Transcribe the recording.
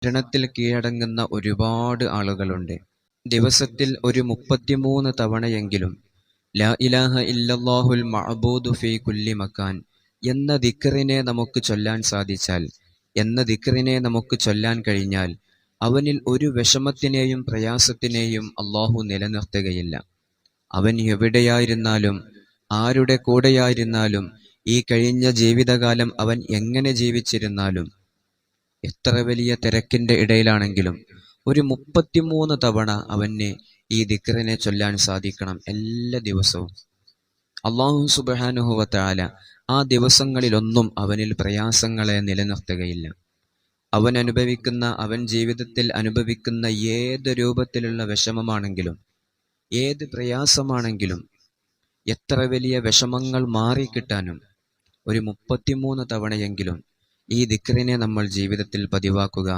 മരണത്തിൽ കീഴടങ്ങുന്ന ഒരുപാട് ആളുകളുണ്ട്. ദിവസത്തിൽ ഒരു 33 തവണയെങ്കിലും ലാ ഇലാഹ ഇല്ലല്ലാഹുൽ മഅബൂദു ഫീ കുല്ലി മക്കാൻ എന്ന ദിക്റിനെ നമുക്ക് ചൊല്ലാൻ സാധിച്ചാൽ, എന്ന ദിക്റിനെ നമുക്ക് ചൊല്ലാൻ കഴിഞ്ഞാൽ, അവനിൽ ഒരു വിഷമത്തിനെയും പ്രയാസത്തിനെയും അള്ളാഹു നിലനിർത്തുകയില്ല. അവൻ എവിടെയായിരുന്നാലും ആരുടെ കൂടെയായിരുന്നാലും ഈ കഴിഞ്ഞ ജീവിതകാലം അവൻ എങ്ങനെ ജീവിച്ചിരുന്നാലും, എത്ര വലിയ തിരക്കിന്റെ ഇടയിലാണെങ്കിലും ഒരു 33 തവണ അവന് ഈ ദിക്റിനെ ചൊല്ലാൻ സാധിക്കണം എല്ലാ ദിവസവും. അല്ലാഹു സുബ്ഹാനഹു വ തആല ആ ദിവസങ്ങളിലൊന്നും അവനിൽ പ്രയാസങ്ങളെ നിലനിർത്തുകയില്ല. അവൻ ജീവിതത്തിൽ അനുഭവിക്കുന്ന ഏത് രൂപത്തിലുള്ള വിഷമമാണെങ്കിലും, ഏത് പ്രയാസമാണെങ്കിലും, എത്ര വലിയ വിഷമങ്ങൾ മാറിക്കിട്ടാനും ഒരു 33 തവണയെങ്കിലും ഈ ദിക്റിനെ നമ്മൾ ജീവിതത്തിൽ പതിവാക്കുക.